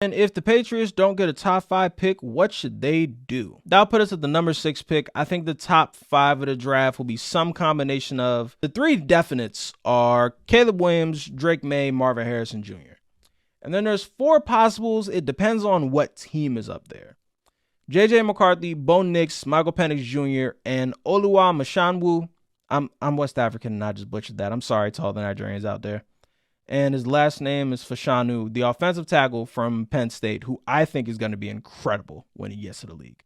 And if the Patriots don't get a top 5 pick, what should they do? That'll put us at the number 6 pick. I think the top 5 of the draft will be some combination of the 3 definites are Caleb Williams, Drake May, Marvin Harrison Jr. And then there's 4 possibles. It depends on what team is up there. JJ McCarthy, Bo Nix, Michael Penix Jr., and Oluwa Mashanwu. I'm West African and I just butchered that. I'm sorry to all the Nigerians out there. And his last name is Fashanu, the offensive tackle from Penn State, who I think is going to be incredible when he gets to the league.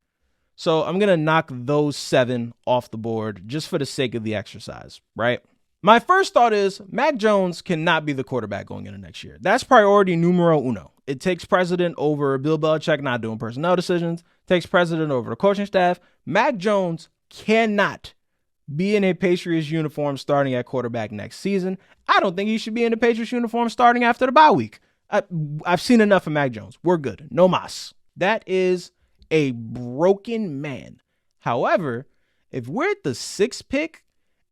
So I'm going to knock those 7 off the board just for the sake of the exercise, right? My first thought is Mac Jones cannot be the quarterback going into next year. That's priority numero uno. It takes precedent over Bill Belichick not doing personnel decisions. It takes precedent over the coaching staff. Mac Jones cannot be in a Patriots uniform starting at quarterback next season. I don't think he should be in a Patriots uniform starting after the bye week. I've seen enough of Mac Jones. We're good. No mas. That is a broken man. However, if we're at the 6th pick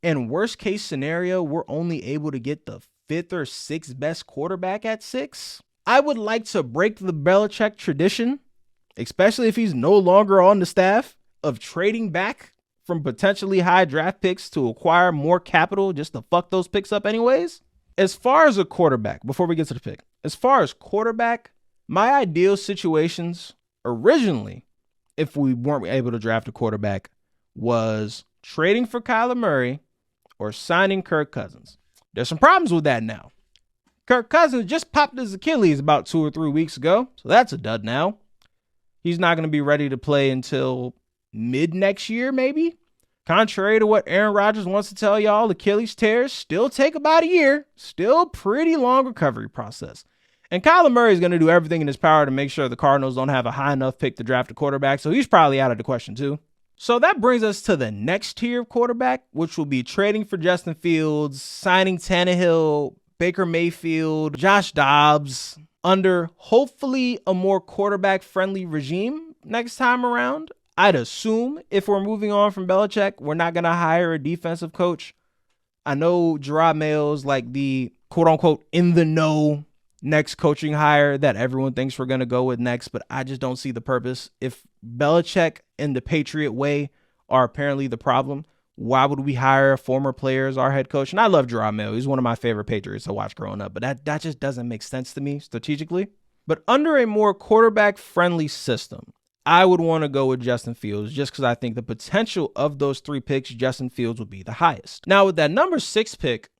and worst case scenario, we're only able to get the 5th or 6th best quarterback at 6, I would like to break the Belichick tradition, especially if he's no longer on the staff, of trading back from potentially high draft picks to acquire more capital just to fuck those picks up anyways. As far as a quarterback, before we get to the pick, as far as quarterback, my ideal situations originally, if we weren't able to draft a quarterback, was trading for Kyler Murray or signing Kirk Cousins. There's some problems with that now. Kirk Cousins just popped his Achilles about 2 or 3 weeks ago, so that's a dud now. He's not going to be ready to play until mid next year, maybe. Contrary to what Aaron Rodgers wants to tell y'all, Achilles tears still take about a year. Still pretty long recovery process. And Kyler Murray is going to do everything in his power to make sure the Cardinals don't have a high enough pick to draft a quarterback, so he's probably out of the question too. So that brings us to the next tier of quarterback, which will be trading for Justin Fields, signing Tannehill, Baker Mayfield, Josh Dobbs, under hopefully a more quarterback-friendly regime next time around. I'd assume if we're moving on from Belichick, we're not going to hire a defensive coach. I know Gerard Mayo's like the quote-unquote in-the-know next coaching hire that everyone thinks we're going to go with next, but I just don't see the purpose. If Belichick and the Patriot way are apparently the problem, why would we hire a former player as our head coach? And I love Gerard Mayo. He's one of my favorite Patriots to watch growing up, but that just doesn't make sense to me strategically. But under a more quarterback-friendly system, I would want to go with Justin Fields just because I think the potential of those 3 picks, Justin Fields would be the highest. Now, with that number 6 pick,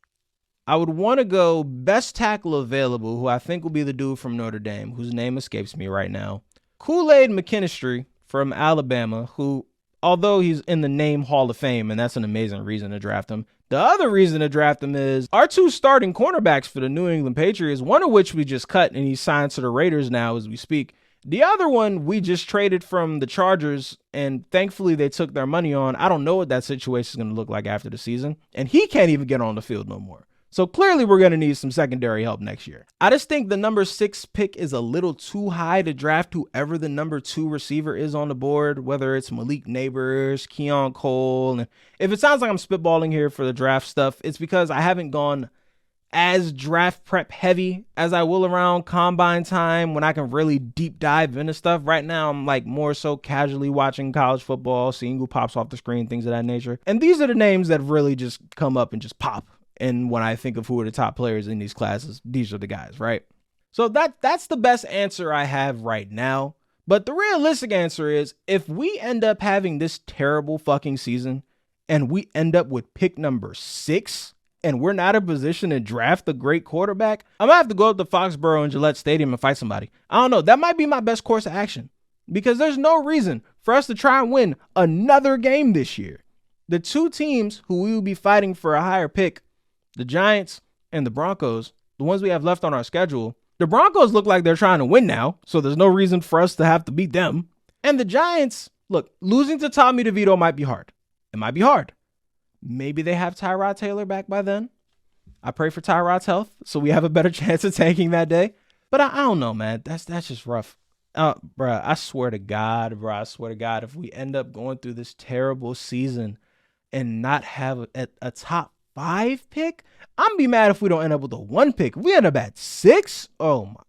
I would want to go best tackle available, who I think will be the dude from Notre Dame, whose name escapes me right now. Kool-Aid McKinstry from Alabama, who, although he's in the name Hall of Fame, and that's an amazing reason to draft him, the other reason to draft him is our 2 starting cornerbacks for the New England Patriots, one of which we just cut and he's signed to the Raiders now as we speak. The other one we just traded from the Chargers, and thankfully they took their money on. I don't know what that situation is going to look like after the season, and he can't even get on the field no more. So clearly we're going to need some secondary help next year. I just think the number 6 pick is a little too high to draft whoever the number 2 receiver is on the board, whether it's Malik Neighbors, Keon Cole. And if it sounds like I'm spitballing here for the draft stuff, it's because I haven't gone as draft prep heavy as I will around combine time when I can really deep dive into stuff. Right now, I'm like more so casually watching college football, seeing who pops off the screen, things of that nature. And these are the names that really just come up and just pop. And when I think of who are the top players in these classes, these are the guys, right? So that's the best answer I have right now. But the realistic answer is if we end up having this terrible fucking season and we end up with pick number 6, and we're not in a position to draft a great quarterback, I'm going to have to go up to Foxborough and Gillette Stadium and fight somebody. I don't know. That might be my best course of action because there's no reason for us to try and win another game this year. The 2 teams who we will be fighting for a higher pick, the Giants and the Broncos, the ones we have left on our schedule, the Broncos look like they're trying to win now, so there's no reason for us to have to beat them. And the Giants, look, losing to Tommy DeVito might be hard. It might be hard. Maybe they have Tyrod Taylor back by then. I pray for Tyrod's health so we have a better chance of tanking that day. But I don't know, man. That's just rough. Bruh, I swear to God, if we end up going through this terrible season and not have a top 5 pick, I'm gonna be mad if we don't end up with a 1 pick. If we end up at 6, oh my